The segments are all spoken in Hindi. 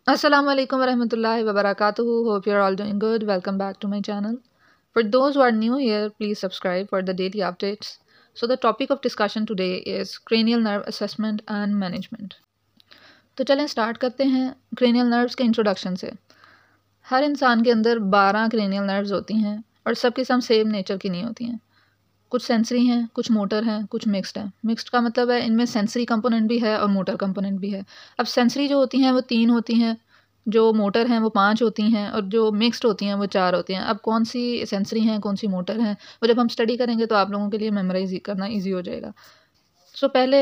Assalamu alaikum warahmatullahi wabarakatuh. Hope you're all doing good. Welcome back to my channel. For those who are new here, please subscribe for the daily updates. So the topic of discussion today is cranial nerve assessment and management. तो चलें स्टार्ट करते हैं क्रेनियल नर्व्स के इंट्रोडक्शन से। हर इंसान के अंदर 12 क्रेनियल नर्व्स होती हैं और सबकी सब सेम नेचर की नहीं होती हैं। कुछ सेंसरी हैं, कुछ मोटर हैं, कुछ मिक्स्ड हैं। मिक्स्ड का मतलब है इनमें सेंसरी कंपोनेंट भी है और मोटर कंपोनेंट भी है। अब सेंसरी जो होती हैं वो 3 होती हैं, जो मोटर हैं वो 5 होती हैं और जो मिक्स्ड होती हैं वो 4 होती हैं। अब कौन सी सेंसरी हैं, कौन सी मोटर हैं, वो जब हम स्टडी करेंगे तो आप लोगों के लिए मेमोराइज़ करना ईज़ी हो जाएगा। सो पहले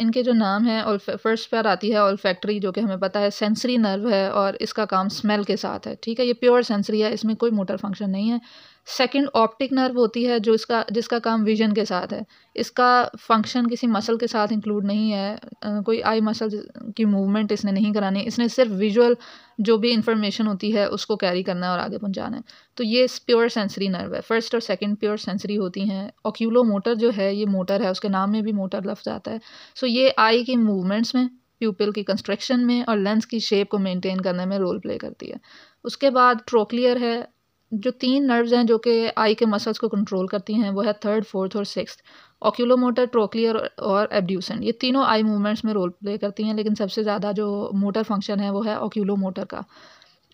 इनके जो नाम है और फर्स्ट पर आती है ऑल्फैक्टरी, जो कि हमें पता है सेंसरी नर्व है और इसका काम स्मेल के साथ है। ठीक है, ये प्योर सेंसरी है, इसमें कोई मोटर फंक्शन नहीं है। सेकंड ऑप्टिक नर्व होती है जो जिसका काम विजन के साथ है। इसका फंक्शन किसी मसल के साथ इंक्लूड नहीं है, कोई आई मसल की मूवमेंट इसने नहीं करानी, इसने सिर्फ विजुअल जो भी इंफॉर्मेशन होती है उसको कैरी करना है और आगे पहुंचाना है। तो ये प्योर सेंसरी नर्व है। फर्स्ट और सेकंड प्योर सेंसरी होती हैं। ऑक्यूलो मोटर जो है ये मोटर है, उसके नाम में भी मोटर लफ्ज़ आता है। सो ये आई की मूवमेंट्स में, प्यूपिल की कंस्ट्रक्शन में और लेंस की शेप को मेंटेन करने में रोल प्ले करती है। उसके बाद ट्रोक्लियर है। जो 3 नर्व्स हैं जो कि आई के मसल्स को कंट्रोल करती हैं वो है थर्ड, फोर्थ और सिक्स्थ। ऑक्यूलोमोटर, ट्रोक्लियर और एब्ड्यूसेंट, ये तीनों आई मूवमेंट्स में रोल प्ले करती हैं, लेकिन सबसे ज़्यादा जो मोटर फंक्शन है वो है ऑक्यूलोमोटर का।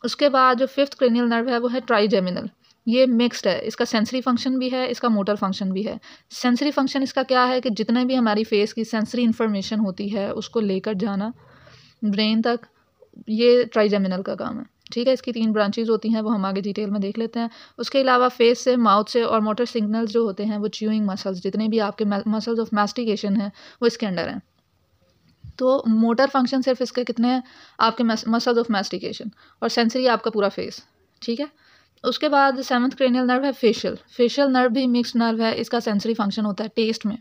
उसके बाद जो फिफ्थ क्रेनियल नर्व है वो है ट्राइजेमिनल। ये मिक्स्ड है, इसका सेंसरी फंक्शन भी है, इसका मोटर फंक्शन भी है। सेंसरी फंक्शन इसका क्या है कि जितने भी हमारी फेस की सेंसरी इंफॉर्मेशन होती है उसको लेकर जाना ब्रेन तक, ये ट्राइजेमिनल का काम है। ठीक है, इसकी 3 ब्रांचेज होती हैं, वो हम आगे डिटेल में देख लेते हैं। उसके अलावा फेस से, माउथ से और मोटर सिग्नल्स जो होते हैं वो च्यूइंग मसल्स, जितने भी आपके मसल्स ऑफ मैस्टिकेशन हैं वो इसके अंडर हैं। तो मोटर फंक्शन सिर्फ इसके कितने हैं, आपके मसल्स ऑफ मैस्टिकेशन, और सेंसरी आपका पूरा फेस। ठीक है, उसके बाद 7th क्रेनियल नर्व है फेशियल। फेशियल नर्व भी मिक्स्ड नर्व है, इसका सेंसरी फंक्शन होता है टेस्ट में।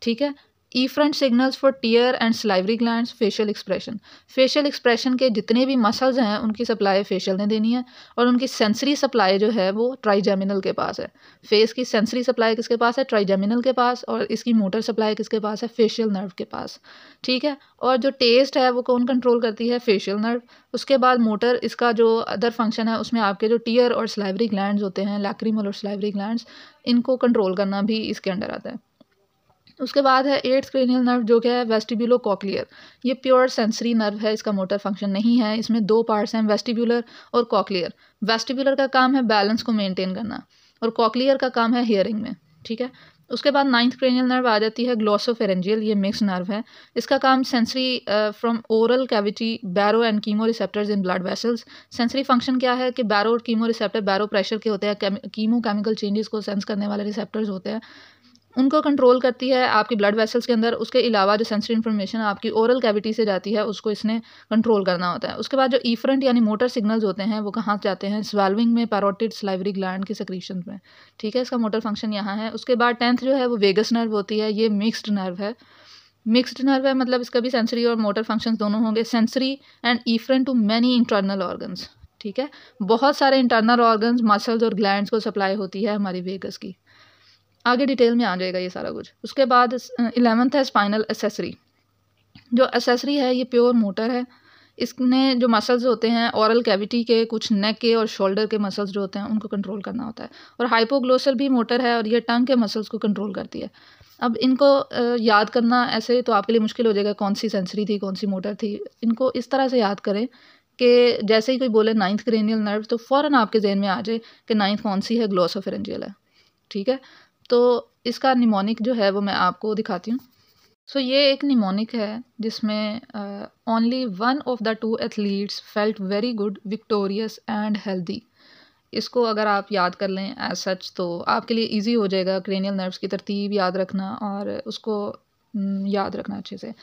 ठीक है, efferent signals for tear and salivary glands, facial expression. Facial expression के जितने भी मसल्स हैं उनकी सप्लाई फेशियल ने देनी है, और उनकी सेंसरी सप्लाई जो है वो ट्राइजेमिनल के पास है। फेस की सेंसरी सप्लाई किसके पास है? ट्राइजेमिनल के पास। और इसकी मोटर सप्लाई किसके पास है? फेशियल नर्व के पास। ठीक है, और जो टेस्ट है वो कौन कंट्रोल करती है? Facial nerve. उसके बाद मोटर, इसका जो अदर फंक्शन है उसमें आपके जो टीयर और स्लाइवरी ग्लैंड्स होते हैं, लैक्रिमल और स्लाइवरी ग्लैंड्स, इनको कंट्रोल करना भी इसके अंडर आता है। उसके बाद है 8th क्रेनियल नर्व जो कि है वेस्टिब्यूलो कॉक्लियर। ये प्योर सेंसरी नर्व है, इसका मोटर फंक्शन नहीं है। इसमें 2 पार्ट्स हैं, वेस्टिब्यूलर और कॉक्लियर। वेस्टिब्यूलर का काम है बैलेंस को मेंटेन करना और कॉक्लियर का काम है हियरिंग में। ठीक है, उसके बाद 9th क्रेनियल नर्व आ जाती है ग्लोसोफेरेंजियल। ये मिक्स नर्व है, इसका काम sensory from oral cavity, baro and chemo receptors in blood vessels. Sensory function क्या है कि बैरो और कीमो रिसेप्टर, बैरो प्रेशर के होते हैं, कीमो केमिकल चेंजेस को सेंस करने वाले रिसेप्टर्स होते हैं, उनको कंट्रोल करती है आपकी ब्लड वेसल्स के अंदर। उसके अलावा जो सेंसरी इन्फॉर्मेशन आपकी ओरल कैविटी से जाती है उसको इसने कंट्रोल करना होता है। उसके बाद जो ईफरेंट यानी मोटर सिग्नल्स होते हैं वो कहाँ जाते हैं? स्वेलविंग में, पैरोटिड, स्लाइवरी ग्लैंड की सेक्रीशन में। ठीक है, इसका मोटर फंक्शन यहाँ है। उसके बाद 10th जो है वो वेगस नर्व होती है। ये मिक्स्ड नर्व है। मिक्स्ड नर्व है मतलब इसका भी सेंसरी और मोटर फंक्शंस दोनों होंगे। Sensory and efferent to many internal organs. ठीक है, बहुत सारे इंटरनल ऑर्गन्स, मसल्स और ग्लैंड्स को सप्लाई होती है हमारी वेगस की। आगे डिटेल में आ जाएगा ये सारा कुछ। उसके बाद 11th है स्पाइनल एसेसरी। जो एसेसरी है ये प्योर मोटर है। इसमें जो मसल्स होते हैं ओरल कैविटी के, कुछ नेक के और शोल्डर के मसल्स जो होते हैं उनको कंट्रोल करना होता है। और हाइपोग्लोसल भी मोटर है और ये टंग के मसल्स को कंट्रोल करती है। अब इनको याद करना ऐसे तो आपके लिए मुश्किल हो जाएगा, कौन सी सेंसरी थी, कौन सी मोटर थी। इनको इस तरह से याद करें कि जैसे ही कोई बोले 9th क्रेनियल नर्व तो फ़ौरन आपके जहन में आ जाए कि 9th कौन सी है? ग्लोसोफेरेंजियल है। ठीक है, तो इसका निमोनिक जो है वो मैं आपको दिखाती हूँ। सो ये एक निमोनिक है जिसमें only 1 of the 2 athletes felt very good, victorious and healthy. इसको अगर आप याद कर लें एज सच तो आपके लिए इजी हो जाएगा क्रेनियल नर्व्स की तरतीब याद रखना और उसको याद रखना अच्छे से।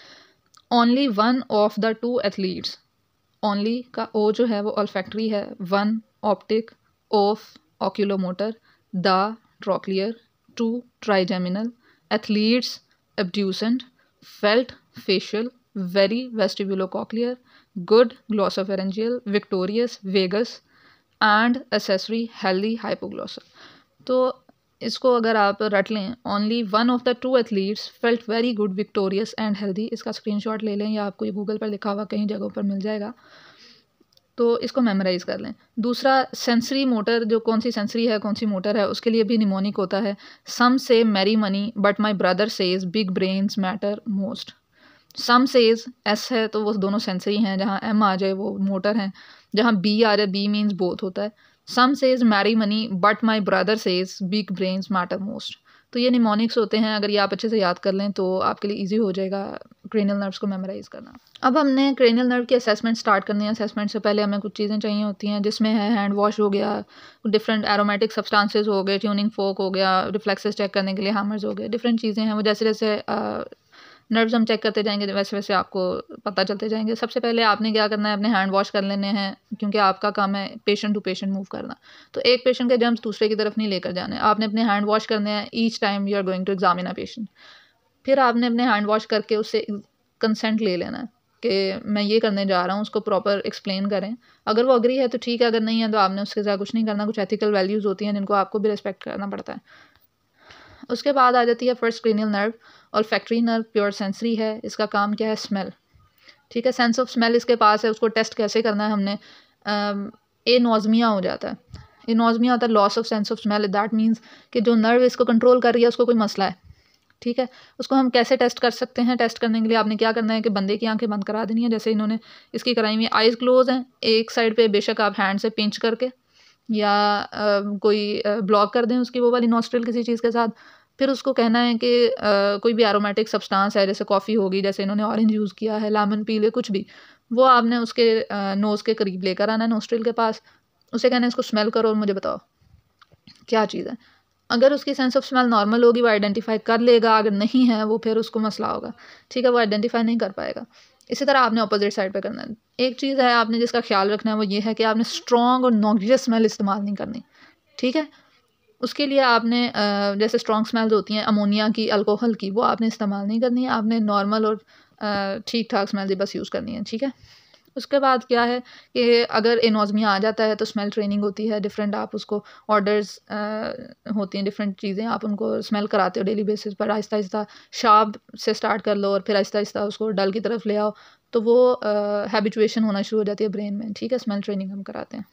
Only 1 of the 2 athletes, only का ओ जो है वो ऑल्फैक्टरी है, 1 optic, of oculomotor, the trochlear, 2 trigeminal, athletes abducent, felt facial, very vestibulocochlear, good glossopharyngeal, victorious vagus and accessory healthy hypoglossal। तो इसको अगर आप रट लें, only 1 of the 2 athletes felt very good, victorious and healthy. इसका स्क्रीनशॉट ले लें या आपको ये गूगल पर लिखा हुआ कहीं जगहों पर मिल जाएगा। तो इसको मेमोराइज़ कर लें। दूसरा, सेंसरी मोटर, जो कौन सी सेंसरी है कौन सी मोटर है, उसके लिए भी निमोनिक होता है। Some say marry money but my brother says big brains matter most. Some says एस है तो वो दोनों सेंसरी हैं, जहाँ एम आ जाए वो मोटर हैं, जहाँ बी आ जाए बी मीन्स बोथ होता है। Some says marry money but my brother says big brains matter most. तो ये निमोनिक्स होते हैं, अगर ये आप अच्छे से याद कर लें तो आपके लिए इजी हो जाएगा क्रेनियल नर्व्स को मेमोराइज़ करना। अब हमने क्रेनियल नर्व की असेसमेंट स्टार्ट करनी है। असेसमेंट से पहले हमें कुछ चीज़ें चाहिए होती हैं, जिसमें है हैंड वॉश हो गया, डिफरेंट एरोमेटिक सब्सटेंसेस हो गए, ट्यूनिंग फोक हो गया, रिफ्लेक्सेस चेक करने के लिए हैमर्स हो गए, डिफरेंट चीज़ें हैं। वो जैसे जैसे नर्व्स हम चेक करते जाएंगे वैसे वैसे आपको पता चलते जाएंगे। सबसे पहले आपने क्या करना है, अपने हैंड वॉश कर लेने हैं, क्योंकि आपका काम है पेशेंट टू पेशेंट मूव करना। तो एक पेशेंट के जर्म्स दूसरे की तरफ नहीं लेकर जाने, आपने अपने हैंड वॉश करने हैं each time you are going to examine a patient. फिर आपने अपने हैंड वॉश करके उससे कंसेंट ले लेना है कि मैं ये करने जा रहा हूँ, उसको प्रॉपर एक्सप्लेन करें। अगर वो अग्री है तो ठीक है, अगर नहीं है तो आपने उसके साथ कुछ नहीं करना। कुछ एथिकल वैल्यूज़ होती हैं जिनको आपको भी रिस्पेक्ट करना पड़ता है। उसके बाद आ जाती है first cranial nerve. Olfactory nerve pure sensory है, इसका काम क्या है, स्मेल। ठीक है, सेंस ऑफ स्मेल इसके पास है। उसको टेस्ट कैसे करना है हमने, एनोज़मिया हो जाता है। एनोज़मिया होता है loss of sense of smell. That means कि जो नर्व इसको कंट्रोल कर रही है उसको कोई मसला है। ठीक है, उसको हम कैसे टेस्ट कर सकते हैं। टेस्ट करने के लिए आपने क्या करना है कि बंदे की आंखें बंद करा देनी है, जैसे इन्होंने इसकी कराई हुई। आइज़ क्लोज हैं, एक साइड पे बेशक आप हैंड से पिंच करके या कोई ब्लॉक कर दें उसकी वो वाली नॉस्ट्रिल किसी चीज़ के साथ। फिर उसको कहना है कि कोई भी एरोमेटिक सब्सटेंस है, जैसे कॉफ़ी होगी, जैसे इन्होंने ऑरेंज यूज़ किया है, लेमन पी ले, कुछ भी, वो आपने उसके नोज़ के करीब लेकर आना है, नॉस्ट्रिल के पास। उसे कहना है इसको स्मेल करो और मुझे बताओ क्या चीज़ है। अगर उसकी सेंस ऑफ स्मेल नॉर्मल होगी वो आइडेंटिफाई कर लेगा, अगर नहीं है वो फिर उसको मसला होगा। ठीक है, वो आइडेंटिफाई नहीं कर पाएगा। इसी तरह आपने अपोजिट साइड पे करना है। एक चीज़ है आपने जिसका ख्याल रखना है, वो ये है कि आपने स्ट्रॉन्ग और नॉक्सियस स्मेल इस्तेमाल नहीं करनी। ठीक है, उसके लिए आपने जैसे स्ट्रॉन्ग स्मेल्स होती हैं अमोनिया की, अल्कोहल की, वो आपने इस्तेमाल नहीं करनी है। आपने नॉर्मल और ठीक ठाक स्मेल बस यूज़ करनी है। ठीक है, उसके बाद क्या है कि अगर एनोज़मिया आ जाता है तो स्मेल ट्रेनिंग होती है डिफरेंट। आप उसको ऑर्डर्स होती हैं, डिफरेंट चीज़ें आप उनको स्मेल कराते हो डेली बेसिस पर। आहिस्ता आहिस्ता शार्प से स्टार्ट कर लो और फिर आहिस्ता आहिस्ता उसको डल की तरफ ले आओ, तो वो हैबिचुएशन होना शुरू हो जाती है ब्रेन में। ठीक है, स्मेल ट्रेनिंग हम कराते हैं।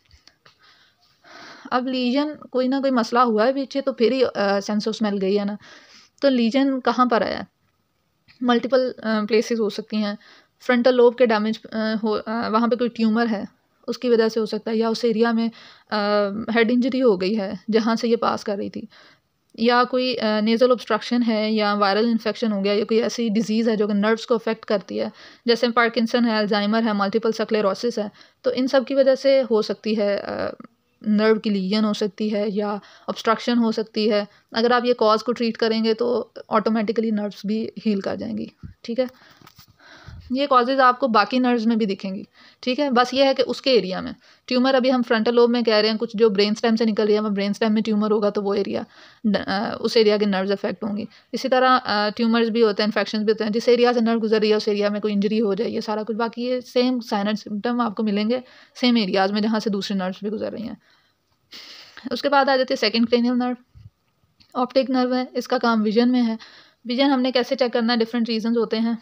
अब लीजन कोई ना कोई मसला हुआ है पीछे तो फिर ही सेंस ऑफ स्मेल गई है ना। तो लीजन कहाँ पर आया है, मल्टीपल प्लेसेस हो सकती हैं। फ्रंटल लोब के डैमेज वहाँ पे कोई ट्यूमर है उसकी वजह से हो सकता है, या उस एरिया में हेड इंजरी हो गई है जहाँ से ये पास कर रही थी, या कोई नेज़ल ऑब्स्ट्रक्शन है, या वायरल इन्फेक्शन हो गया, या कोई ऐसी डिजीज़ है जो कि नर्व्स को अफेक्ट करती है, जैसे पार्किंसन है, अल्जाइमर है, मल्टीपल स्क्लेरोसिस है। तो इन सब की वजह से हो सकती है नर्व की लीजन हो सकती है या ऑब्स्ट्रक्शन हो सकती है। अगर आप ये कॉज को ट्रीट करेंगे तो ऑटोमेटिकली नर्व्स भी हील कर जाएंगी। ठीक है, ये कॉजेज़ आपको बाकी नर्व्स में भी दिखेंगी। ठीक है, बस ये है कि उसके एरिया में ट्यूमर, अभी हम फ्रंटल लोब में कह रहे हैं, कुछ जो ब्रेन स्टेम से निकल रही है, वो ब्रेन स्टेम में ट्यूमर होगा तो वो एरिया उस एरिया के नर्व्स अफेक्ट होंगी। इसी तरह ट्यूमर्स भी होते हैं, इन्फेक्शन भी होते हैं, जिस एरिया से नर्व गुजर रही है उस एरिया में कोई इंजरी हो जाए, ये सारा कुछ। बाकी ये सेम साइन एंड सिम्टम आपको मिलेंगे सेम एरियाज़ में जहाँ से दूसरी नर्व्स भी गुजर रही हैं। उसके बाद आ जाती है second cranial nerve, optic nerve है। इसका काम विजन में है। विजन हमने कैसे चेक करना है, डिफरेंट रीजंस होते हैं।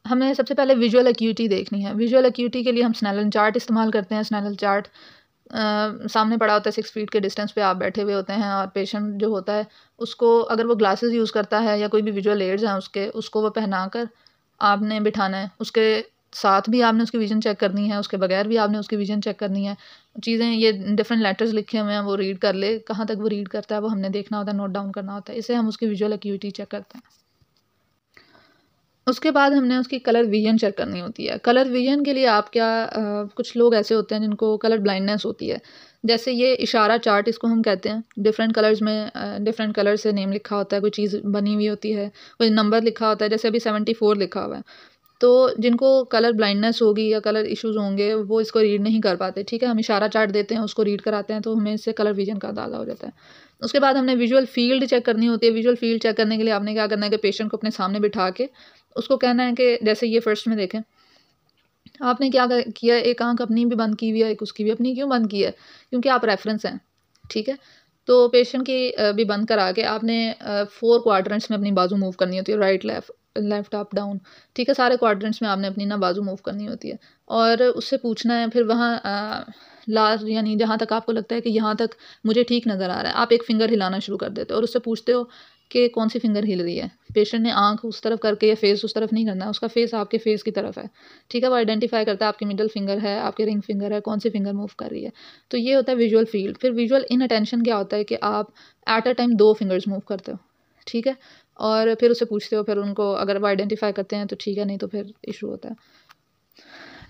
हमें सबसे पहले विजुअल एक्यूटी देखनी है। विजुअल एक्यूटी के लिए हम स्नेलन चार्ट इस्तेमाल करते हैं। स्नेलन चार्ट सामने पड़ा होता है, 6 फीट के डिस्टेंस पे आप बैठे हुए होते हैं, और पेशेंट जो होता है उसको, अगर वो ग्लासेस यूज़ करता है या कोई भी विजुअल एड्स हैं उसके, उसको वो पहना कर आपने बिठाना है। उसके साथ भी आपने उसकी विज़न चेक करनी है, उसके बगैर भी आपने उसकी विज़न चेक करनी है। चीज़ें ये डिफरेंट लेटर्स लिखे हुए हैं, वो रीड कर ले, कहाँ तक वो रीड करता है वो हमने देखना होता है, नोट डाउन करना होता है। इसे हम उसकी विजुअल एक्यूटी चेक करते हैं। उसके बाद हमने उसकी कलर विजन चेक करनी होती है। कलर विजन के लिए आप क्या कुछ लोग ऐसे होते हैं जिनको कलर ब्लाइंडनेस होती है, जैसे ये इशारा चार्ट इसको हम कहते हैं। डिफरेंट कलर्स में डिफरेंट कलर से नेम लिखा होता है, कोई चीज़ बनी हुई होती है, कोई नंबर लिखा होता है, जैसे अभी 74 लिखा हुआ है। तो जिनको कलर ब्लाइंडनेस होगी या कलर इश्यूज़ होंगे वो इसको रीड नहीं कर पाते। ठीक है, हम इशारा चार्ट देते हैं, उसको रीड कराते हैं, तो हमें इससे कलर विजन का अंदाज़ा हो जाता है। उसके बाद हमने विजुअल फील्ड चेक करनी होती है। विजुअल फील्ड चेक करने के लिए आपने क्या करना है कि पेशेंट को अपने सामने बिठा के उसको कहना है कि जैसे ये फर्स्ट में देखें, आपने क्या किया, एक आंख अपनी भी बंद की हुई है, एक उसकी भी। अपनी क्यों बंद की है, क्योंकि आप रेफरेंस हैं। ठीक है, तो पेशेंट की भी बंद करा के आपने 4 क्वाड्रेंट्स में अपनी बाजू मूव करनी होती है, right left left up down, ठीक है, सारे क्वाड्रेंट्स में आपने अपनी ना बाजू मूव करनी होती है और उससे पूछना है फिर वहाँ लास्ट यानी जहाँ तक आपको लगता है कि यहाँ तक मुझे ठीक नज़र आ रहा है, आप एक फ़िंगर हिलाना शुरू कर देते हो और उससे पूछते हो कि कौन सी फ़िंगर हिल रही है। पेशेंट ने आँख उस तरफ करके या फेस उस तरफ नहीं करना है, उसका फेस आपके फेस की तरफ है, ठीक है, वो आइडेंटिफाई करता है आपकी मिडल फिंगर है, आपके रिंग फिंगर है, कौन सी फिंगर मूव कर रही है। तो ये होता है विजुअल फील्ड। फिर विजुअल इन अटेंशन क्या होता है कि आप at a time 2 fingers move करते हो, ठीक है, और फिर उससे पूछते हो, फिर उनको अगर वो आइडेंटिफाई करते हैं तो ठीक है, नहीं तो फिर इशू होता है।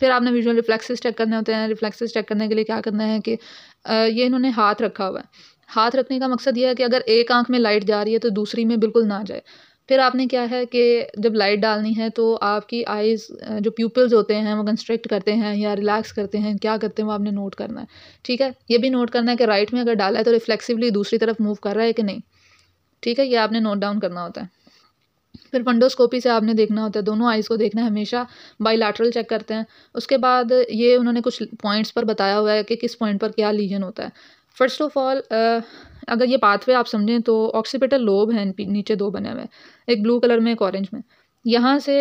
फिर आपने विजुअल रिफ्लेक्सेस चेक करने होते हैं। रिफ्लेक्सेस चेक करने के लिए क्या करना है कि ये इन्होंने हाथ रखा हुआ है। हाथ रखने का मकसद ये है कि अगर एक आंख में लाइट जा रही है तो दूसरी में बिल्कुल ना जाए। फिर आपने क्या है कि जब लाइट डालनी है तो आपकी आइज़ जो प्यूपिल्स होते हैं वो कंस्ट्रिक्ट करते हैं या रिलैक्स करते हैं, क्या करते हैं वो आपने नोट करना है, ठीक है। ये भी नोट करना है कि राइट में अगर डाला है तो रिफ्लेक्सिवली दूसरी तरफ मूव कर रहा है कि नहीं, ठीक है, ये आपने नोट डाउन करना होता है। फिर फंडोस्कोपी से आपने देखना होता है, दोनों आइज़ को देखना है, हमेशा बाईलैटरल चेक करते हैं। उसके बाद ये उन्होंने कुछ पॉइंट्स पर बताया हुआ है कि किस पॉइंट पर क्या लीजन होता है। फ़र्स्ट ऑफ़ ऑल अगर ये पाथवे आप समझें तो ऑक्सीपिटल लोब हैं नीचे 2 बने हुए हैं, एक ब्लू कलर में एक ऑरेंज में। यहाँ से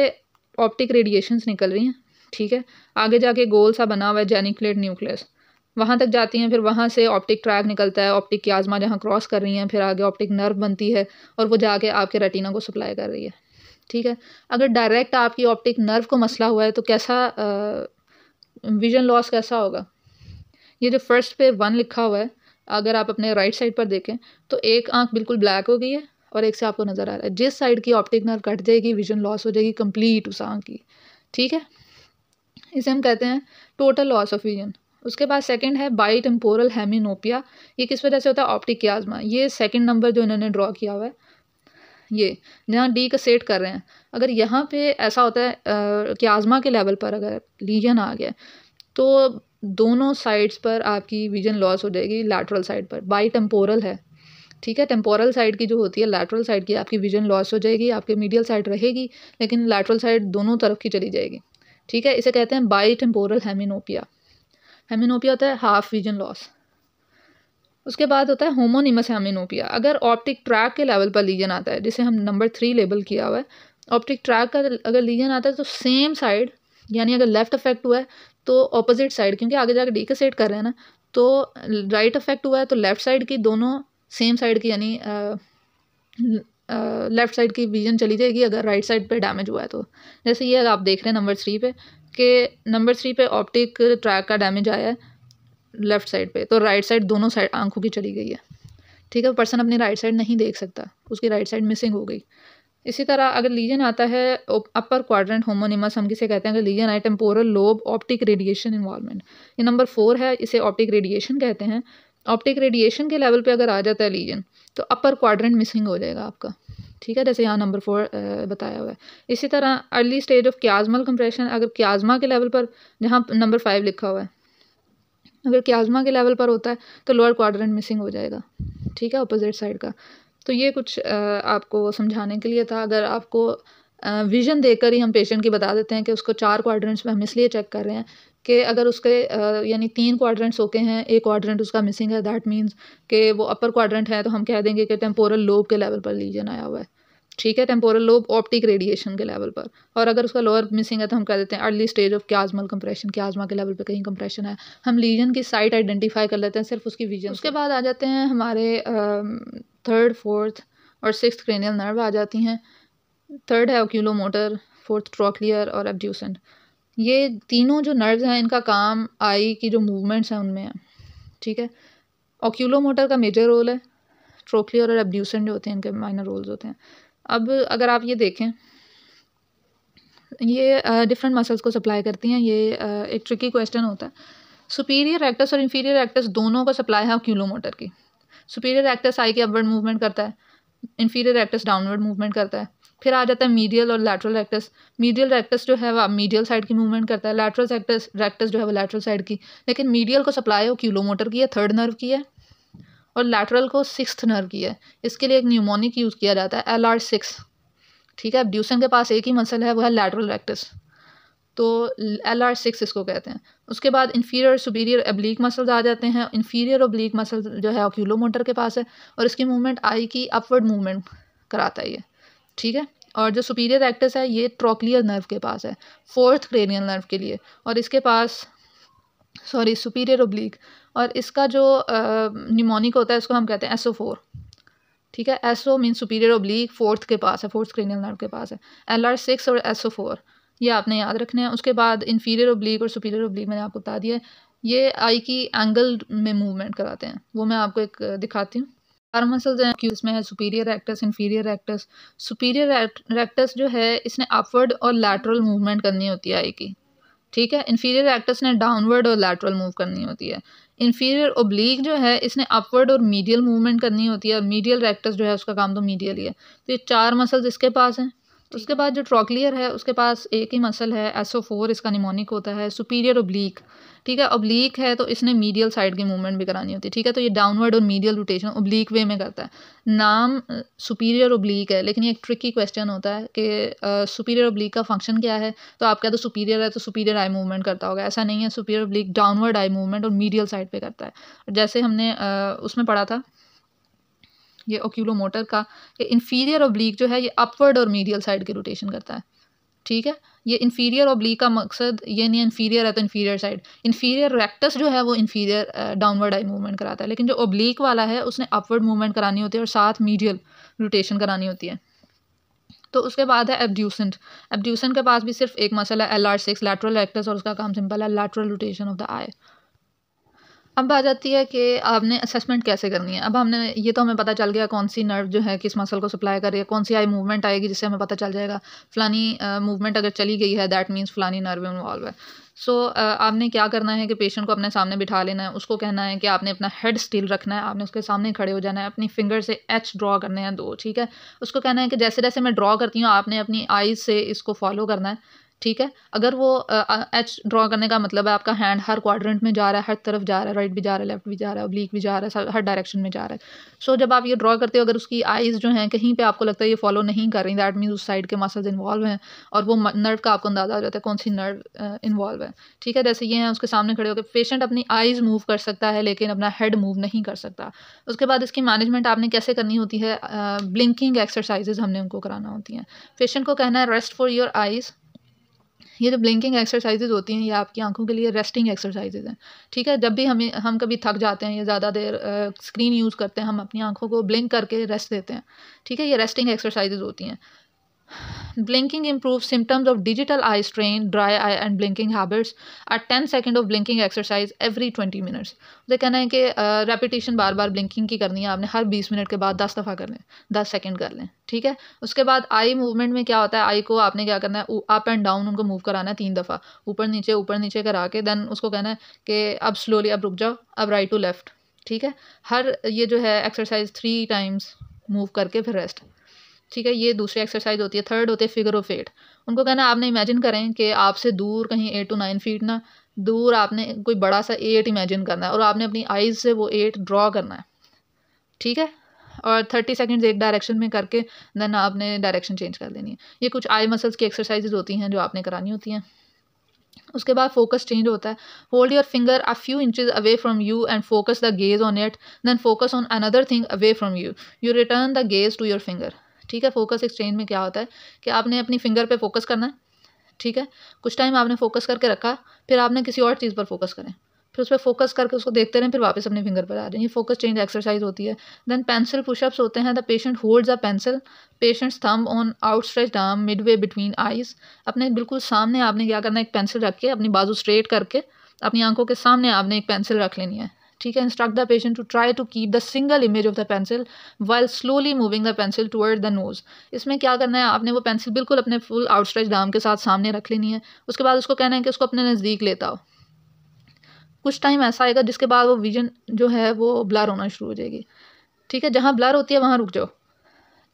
ऑप्टिक रेडिएशंस निकल रही हैं, ठीक है। आगे जाके गोल सा बना हुआ है जेनिकुलेट न्यूक्लियस, वहाँ तक जाती हैं, फिर वहाँ से ऑप्टिक ट्रैक निकलता है, ऑप्टिक कियाज़मा जहाँ क्रॉस कर रही हैं, फिर आगे ऑप्टिक नर्व बनती है और वो जाके आपके रेटिना को सप्लाई कर रही है, ठीक है। अगर डायरेक्ट आपकी ऑप्टिक नर्व को मसला हुआ है तो कैसा विजन लॉस कैसा होगा। ये जो फर्स्ट पे 1 लिखा हुआ है, अगर आप अपने राइट साइड पर देखें तो एक आंख बिल्कुल ब्लैक हो गई है और एक से आपको नज़र आ रहा है। जिस साइड की ऑप्टिक नर्व कट जाएगी विजन लॉस हो जाएगी कंप्लीट उस आंख की, ठीक है। इसे हम कहते हैं टोटल लॉस ऑफ विजन। उसके बाद सेकंड है बाई टेम्पोरल हेमिनोपिया। ये किस वजह से होता है, ऑप्टिक कियाज़मा। ये सेकंड नंबर जो इन्होंने ड्रॉ किया हुआ है, ये जहाँ डी का सेट कर रहे हैं, अगर यहाँ पे ऐसा होता है कियाज़मा के लेवल पर अगर लीजन आ गया तो दोनों साइड्स पर आपकी विजन लॉस हो जाएगी। लैटरल साइड पर बाई टेम्पोरल है, ठीक है, टेम्पोरल साइड की जो होती है, लैटरल साइड की आपकी विजन लॉस हो जाएगी, आपके मीडियल साइड रहेगी लेकिन लैटरल साइड दोनों तरफ की चली जाएगी, ठीक है। इसे कहते हैं बाई टेम्पोरल हेमिनोपिया। हेमिनोपिया होता है हाफ विजन लॉस। उसके बाद होता है होमोनिमस हेमिनोपिया। अगर ऑप्टिक ट्रैक के लेवल पर लीजन आता है, जिसे हम नंबर 3 लेबल किया हुआ है, ऑप्टिक ट्रैक का अगर लीजन आता है तो सेम साइड, यानी अगर लेफ्ट अफेक्ट हुआ है तो ऑपोजिट साइड, क्योंकि आगे जाकर डी का सेट कर रहे हैं ना, तो राइट अफेक्ट हुआ है तो लेफ्ट साइड की दोनों सेम साइड की, यानी लेफ्ट साइड की विजन चली जाएगी अगर राइट साइड पे डैमेज हुआ है तो। जैसे ये आप देख रहे हैं नंबर 3 पे कि नंबर 3 पे ऑप्टिक ट्रैक का डैमेज आया है लेफ्ट साइड पे, तो राइट साइड दोनों साइड आंखों की चली गई है, ठीक है। पर्सन अपनी राइट साइड नहीं देख सकता, उसकी राइट साइड मिसिंग हो गई। इसी तरह अगर लीजन आता है अपर क्वाड्रेंट होमोनिमस, हम किसे कहते हैं, अगर लीजन आए temporal lobe optic radiation involvement, ये नंबर 4 है, इसे ऑप्टिक रेडिएशन कहते हैं। ऑप्टिक रेडिएशन के लेवल पे अगर आ जाता है लीजन तो अपर क्वाड्रेंट मिसिंग हो जाएगा आपका, ठीक है, जैसे यहाँ नंबर 4 बताया हुआ है। इसी तरह अर्ली स्टेज ऑफ कियाज़मल कंप्रेशन, अगर कियाज़मा के लेवल पर, जहाँ नंबर 5 लिखा हुआ है, अगर कियाज़मा के लेवल पर होता है तो लोअर क्वाड्रेंट मिसिंग हो जाएगा, ठीक है, अपोजिट साइड का। तो ये कुछ आपको समझाने के लिए था। अगर आपको विज़न देखकर ही हम पेशेंट की बता देते हैं कि उसको 4 क्वाड्रेंट्स में हम इसलिए चेक कर रहे हैं कि अगर उसके यानी 3 क्वाड्रेंट्स ओके हैं, एक क्वाड्रेंट उसका मिसिंग है, दैट मीन्स कि वो अपर क्वाड्रेंट है, तो हम कह देंगे कि टेम्पोरल लोब के लेवल पर लीजन आया हुआ है, ठीक है, टेम्पोरल लोब ऑप्टिक रेडिएशन के लेवल पर। और अगर उसका लोअर मिसिंग है तो हम कह देते हैं अर्ली स्टेज ऑफ कियाज़मल कंप्रेशन, कियाज़मा के लेवल पे कहीं कंप्रेशन है। हम लीजन की साइट आइडेंटिफाई कर लेते हैं सिर्फ उसकी विजन। उसके बाद आ जाते हैं हमारे 3rd, 4th और 6th क्रेनियल नर्व आ जाती हैं। 3rd है ओक्यूलोमोटर, 4th ट्रोक्लियर और एब्ड्यूसेंट। ये तीनों जो नर्व्स हैं इनका काम आई की जो मूवमेंट्स हैं उनमें है, ठीक है। ओक्यूलोमोटर का मेजर रोल है, ट्रोक्लियर और एब्ड्यूसेंट जो होते हैं इनके माइनर रोल्स होते हैं। अब अगर आप ये देखें, ये डिफरेंट मसल्स को सप्लाई करती हैं। ये एक ट्रिकी क्वेश्चन होता है। सुपीरियर रेक्टस और इंफीरियर रेक्टस दोनों को सप्लाई है ओक्यूलोमोटर की। सुपीरियर रेक्टस आई की अपवर्ड मूवमेंट करता है, इंफीरियर रेक्टस डाउनवर्ड मूवमेंट करता है। फिर आ जाता है मीडियल और लैटरल रेक्टस। मीडियल रेक्टस जो है वो मीडियल साइड की मूवमेंट करता है, लैटरल रेक्टस जो है वो लैटरल साइड की। लेकिन मीडियल को सप्लाई ओक्यूलोमोटर की है, 3rd नर्व की है, और लैटरल को 6th नर्व की है। इसके लिए एक न्यूमोनिक यूज़ किया जाता है LR6, ठीक है। एब्ड्यूसेंट के पास एक ही मसल है, वो है लैटरल रेक्टस, तो LR6 इसको कहते हैं। उसके बाद इंफीरियर सुपीरियर एब्लीक मसल्स आ जाते हैं। इंफीरियर ओब्लीक मसल जो है ओक्यूलोमोटर के पास है और इसकी मूवमेंट आई की अपवर्ड मूवमेंट कराता है ये, ठीक है। और जो सुपीरियर रेक्टस है ये ट्रोक्लियर नर्व के पास है, फोर्थ क्रेनियल नर्व के लिए, और इसके पास सुपीरियर ओब्लिक, और इसका जो निमोनिक होता है उसको हम कहते हैं SO4। ठीक है, SO mean superior oblique, fourth के पास है, फोर्थ क्रेनियल नर्व के पास है। LR6 और SO4 ये आपने याद रखने हैं। उसके बाद इन्फीरियर ओब्लिक और सुपीरियर ओब्लिक मैंने आपको बता दिया, ये आई की एंगल में मूवमेंट कराते हैं, वो मैं आपको एक दिखाती हूँ। चार मसल्स हैं इसमें है superior rectus, inferior rectus. Superior rectus जो है इसने अपवर्ड और लैटरल मूवमेंट करनी होती है आई की। ठीक है, इन्फीरियर रेक्टस ने डाउनवर्ड और लैटरल मूव करनी होती है। इन्फीरियर ओब्लिक जो है इसने अपवर्ड और मीडियल मूवमेंट करनी होती है, और मीडियल रेक्टस जो है उसका काम तो मीडियल ही है। तो ये चार मसल्स इसके पास हैं। उसके बाद जो ट्रोक्लियर है उसके पास एक ही मसल है, SO4 इसका निमोनिक होता है। सुपीरियर ओब्लिक, ठीक है, ओब्लिक है तो इसने मीडियल साइड की मूवमेंट भी करानी होती है। ठीक है, तो ये डाउनवर्ड और मीडियल रोटेशन ओब्लिक वे में करता है। नाम सुपीरियर ओब्लिक है, लेकिन ये एक ट्रिकी क्वेश्चन होता है कि सुपीरियर ओब्लिक का फंक्शन क्या है। तो आप कहते हो सुपीरियर है तो सुपीरियर आई मूवमेंट करता होगा, ऐसा नहीं है। Superior oblique downward eye movement और मीडियल साइड पे करता है। जैसे हमने उसमें पढ़ा था ये ओक्यूलोमोटर का, कि इन्फीरियर ओब्लिक जो है ये अपवर्ड और मीडियल साइड की रोटेशन करता है। ठीक है, ये इन्फीरियर ओब्लिक का मकसद ये नहीं, इन्फीरियर है तो इन्फीरियर साइड। इन्फीरियर रेक्टस जो है वो इन्फीरियर डाउनवर्ड आई मूवमेंट कराता है, लेकिन जो ओब्लिक वाला है उसने अपवर्ड मूवमेंट करानी होती है और साथ मीडियल रोटेशन करानी होती है। तो उसके बाद है एब्ड्यूसेंट। एब्ड्यूसेंट के पास भी सिर्फ एक मसल है, LR6 लैटरल रेक्टस, और उसका काम सिंपल है, लैटरल रोटेशन ऑफ द आई। अब आ जाती है कि आपने असेसमेंट कैसे करनी है। अब हमने ये तो हमें पता चल गया कौन सी नर्व जो है किस मसल को सप्लाई कर रही है, कौन सी आई मूवमेंट आएगी जिससे हमें पता चल जाएगा फलानी मूवमेंट अगर चली गई है दैट मीन्स फलानी नर्व इन्वॉल्व है। सो आपने क्या करना है कि पेशेंट को अपने सामने बिठा लेना है, उसको कहना है कि आपने अपना हेड स्टिल रखना है, आपने उसके सामने खड़े हो जाना है, अपनी फिंगर से H ड्रॉ करने हैं 2। ठीक है, उसको कहना है कि जैसे जैसे मैं ड्रॉ करती हूँ आपने अपनी आईज से इसको फॉलो करना है। ठीक है, अगर वो H ड्रॉ करने का मतलब है आपका हैंड हर क्वाड्रेंट में जा रहा है, हर तरफ जा रहा है, राइट भी जा रहा है, लेफ्ट भी जा रहा है, ओब्लिक भी जा रहा है, हर डायरेक्शन में जा रहा है। सो जब आप ये ड्रॉ करते हो अगर उसकी आइज़ जो हैं कहीं पे आपको लगता है ये फॉलो नहीं कर रही, दैट मीन्स उस साइड के मसल्स इन्वॉल्व हैं, और वो नर्व का आपको अंदाजा हो जाता है कौन सी नर्व इन्वॉल्व है। ठीक है, जैसे ये हैं उसके सामने खड़े होकर पेशेंट अपनी आइज़ मूव कर सकता है लेकिन अपना हेड मूव नहीं कर सकता। उसके बाद इसकी मैनेजमेंट आपने कैसे करनी होती है, ब्लिंकिंग एक्सरसाइजेज हमने उनको कराना होती हैं। पेशेंट को कहना है रेस्ट फॉर योर आइज़। ये जो ब्लिंकिंग एक्सरसाइजेज होती हैं ये आपकी आंखों के लिए रेस्टिंग एक्सरसाइजेज हैं। ठीक है, जब भी हम कभी थक जाते हैं या ज़्यादा देर स्क्रीन यूज़ करते हैं हम अपनी आंखों को ब्लिंक करके रेस्ट देते हैं। ठीक है, ये रेस्टिंग एक्सरसाइजेज होती हैं। Blinking improves symptoms of digital eye strain, dry eye and blinking habits. A 10 second of blinking exercise every 20 minutes. मुझे कहना है कि रेपिटेशन बार बार ब्लिंकिंग की करनी है आपने, हर 20 मिनट के बाद 10 दफ़ा कर लें, 10 सेकंड कर लें। ठीक है, उसके बाद आई मूवमेंट में क्या होता है, आई को आपने क्या करना है, अप एंड डाउन उनको मूव कराना है 3 दफ़ा, ऊपर नीचे करा के देन उसको कहना है कि अब स्लोली, अब रुक जाओ, अब राइट टू लेफ़्ट। ठीक है, हर ये जो है एक्सरसाइज 3 टाइम्स मूव करके फिर रेस्ट। ठीक है, ये दूसरी एक्सरसाइज होती है। थर्ड होती है फिगर ऑफ 8। उनको कहना है आपने इमेजिन करें कि आपसे दूर कहीं 8 to 9 फीट ना दूर आपने कोई बड़ा सा 8 इमेजिन करना है और आपने अपनी आइज़ से वो 8 ड्रॉ करना है। ठीक है, और 30 सेकंड्स एक डायरेक्शन में करके देन आपने डायरेक्शन चेंज कर देनी है। ये कुछ आई मसल्स की एक्सरसाइजेज होती हैं जो आपने करानी होती हैं। उसके बाद फोकस चेंज होता है। Hold your finger a few inches away from you and focus the gaze on it, then focus on another thing away from you, you return the gaze to your finger. ठीक है, फोकस एक्सचेंज में क्या होता है कि आपने अपनी फिंगर पे फोकस करना है। ठीक है, कुछ टाइम आपने फोकस करके रखा, फिर आपने किसी और चीज़ पर फोकस करें, फिर उस पर फोकस करके उसको देखते रहें, फिर वापस अपने फिंगर पर आ जाए। ये फोकस चेंज एक्सरसाइज होती है। देन पेंसिल पुशअप्स होते हैं। The patient holds a pencil, patients thumb on outstretched arm Midway between eyes. अपने बिल्कुल सामने आपने क्या करना है, एक पेंसिल रख के अपनी बाजू स्ट्रेट करके अपनी आंखों के सामने आपने एक पेंसिल रख लेनी है। ठीक है, instruct the patient to try to keep the single image of the pencil while slowly moving the pencil toward the nose. इसमें क्या करना है, आपने वो पेंसिल बिल्कुल अपने फुल आउटस्ट्रेच्ड आर्म के साथ सामने रख लेनी है। उसके बाद उसको कहना है कि उसको अपने नज़दीक लेता हो। कुछ टाइम ऐसा आएगा जिसके बाद वो विजन जो है वो ब्लर होना शुरू हो जाएगी। ठीक है, जहाँ ब्लर होती है वहाँ रुक जाओ।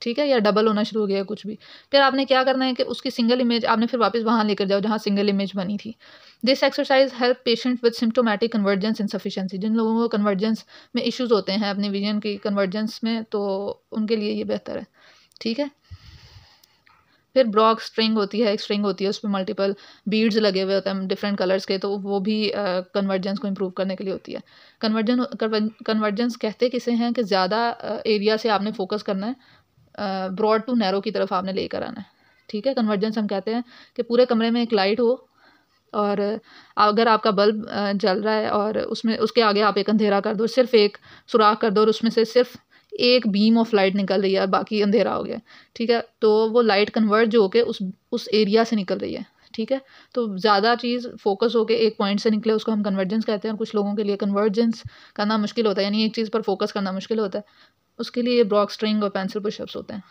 ठीक है, या डबल होना शुरू हो गया कुछ भी, फिर आपने क्या करना है कि उसकी सिंगल इमेज आपने फिर वापस वहाँ लेकर जाओ जहाँ सिंगल इमेज बनी थी। This exercise help patient with symptomatic convergence insufficiency. जिन लोगों को कन्वर्जेंस में इश्यूज होते हैं अपनी विजन की कन्वर्जेंस में, तो उनके लिए ये बेहतर है। ठीक है, फिर ब्रॉक स्ट्रिंग होती है, एक स्ट्रिंग होती है, उस पर मल्टीपल बीड्स लगे हुए होते हैं डिफरेंट कलर्स के, तो वो भी कन्वर्जेंस को इम्प्रूव करने के लिए होती है। कन्वर्जेंस कहते किसे हैं कि ज़्यादा एरिया से आपने फोकस करना है ब्रॉड टू नैरो की तरफ आपने लेकर आना है। ठीक है, कन्वर्जेंस हम कहते हैं कि पूरे कमरे में एक लाइट हो और अगर आपका बल्ब जल रहा है और उसमें उसके आगे आप एक अंधेरा कर दो, सिर्फ एक सुराख कर दो और उसमें से सिर्फ एक बीम ऑफ लाइट निकल रही है, बाकी अंधेरा हो गया। ठीक है, तो वो लाइट कन्वर्ट जो होके उस एरिया से निकल रही है। ठीक है, तो ज़्यादा चीज़ फोकस होके एक पॉइंट से निकले उसको हम कन्वर्जेंस कहते हैं। कुछ लोगों के लिए कन्वर्जेंस करना मुश्किल होता है, यानी एक चीज़ पर फोकस करना मुश्किल होता है, उसके लिए ब्रॉक स्ट्रिंग और पेंसिल पुशअप्स होते हैं।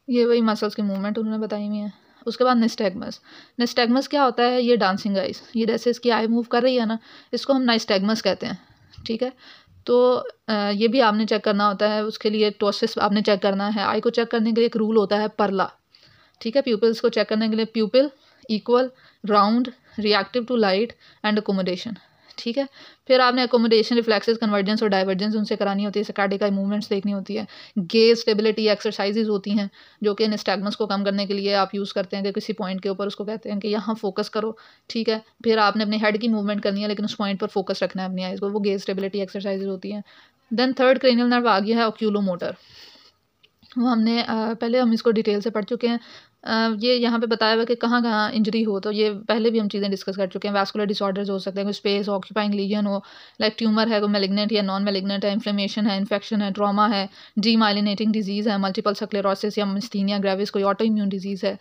ये वही मसल्स की मूवमेंट उन्होंने बताई हुई है। उसके बाद निस्टैग्मस। निस्टैग्मस क्या होता है? ये डांसिंग आइज, ये जैसे इसकी आई मूव कर रही है ना, इसको हम निस्टैग्मस कहते हैं। ठीक है, तो ये भी आपने चेक करना होता है। उसके लिए टोसिस आपने चेक करना है। आई को चेक करने के लिए एक रूल होता है परला। ठीक है, प्यूपिल्स को चेक करने के लिए pupil equal, round, reactive to light and accommodation. ठीक है, फिर आपने अकोमोडेशन, रिफ्लेक्सेस, कन्वर्जेंस और डाइवर्जेंस उनसे करानी होती है। सकार्डिक आई मूवमेंट्स देखनी होती है। गेज स्टेबिलिटी एक्सरसाइजेज होती हैं जो कि निस्टैग्मस को कम करने के लिए आप यूज़ करते हैं कि किसी पॉइंट के ऊपर उसको कहते हैं कि यहाँ फोकस करो। ठीक है, फिर आपने अपने हेड की मूवमेंट करनी है लेकिन उस पॉइंट पर फोकस रखना है अपनी आइज़ को, वो गेज स्टेबिलिटी एक्सरसाइजेज होती हैं। देन थर्ड क्रेनियल नर्व आ गया है ऑक्यूलोमोटर। वो हमने पहले हम इसको डिटेल से पढ़ चुके हैं। ये यहाँ पे बताया हुआ है कि कहाँ कहाँ इंजरी हो, तो ये पहले भी हम चीज़ें डिस्कस कर चुके हैं। वैस्कुलर डिसऑर्डर्स हो सकते हैं, कोई स्पेस ऑक्यूपाइंग लीजन हो, लाइक ट्यूमर है, कोई मैलिग्नेंट या नॉन मैलिग्नेंट है, इन्फ्लेमेशन है, इन्फेक्शन है, ट्रॉमा है, डीमाइलिनेटिंग डिजीज़ है, मल्टीपल स्क्लेरोसिस या मिस्थीनिया ग्रेविस, कोई ऑटो इम्यून डिजीज़ है।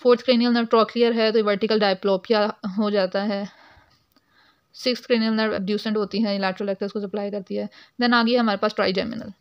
फोर्थ क्रेनियल नर्व ट्रोक्लियर है तो वर्टिकल डायप्लोपिया हो जाता है। सिक्स्थ क्रेनियल नर्व एब्ड्यूसेंट होती है, लैटरल एक्टर्स को सप्लाई करती है। देन आ गया हमारे पास ट्राइजेमिनल।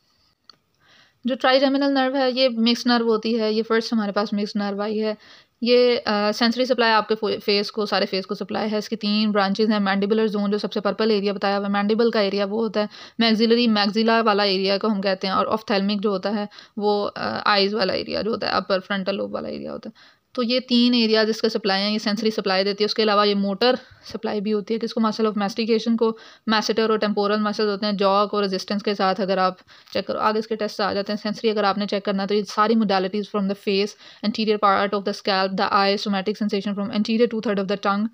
जो ट्राइजेमिनल नर्व है ये मिक्स नर्व होती है। ये फर्स्ट हमारे पास मिक्स नर्व आई है। ये सेंसरी सप्लाई आपके फेस को, सारे फेस को सप्लाई है। इसकी 3 ब्रांचेज हैं। मैंडिबुलर जोन जो सबसे पर्पल एरिया बताया हुआ है, मैंडिबल का एरिया वो होता है। मैक्सिलरी, मैक्सिला वाला एरिया को हम कहते हैं। और ऑफ्थेल्मिक जो होता है वो आइज़ वाला एरिया जो होता है, अपर फ्रंटल लोब वाला एरिया होता है। तो ये 3 एरिया जिसका सप्लाई है, ये सेंसरी सप्लाई देती है। उसके अलावा ये मोटर सप्लाई भी होती है, किसको? मसल ऑफ मैस्टिकेशन को। मैसेटर और टेम्पोरल मसल्स होते हैं। जॉ को रेजिस्टेंस के साथ अगर आप चेक करो, आगे इसके टेस्ट आ जाते हैं। सेंसरी अगर आपने चेक करना है तो ये सारी modalities from the face, anterior part of the scalp, the I, somatic sensation from anterior 2/3 of the tongue.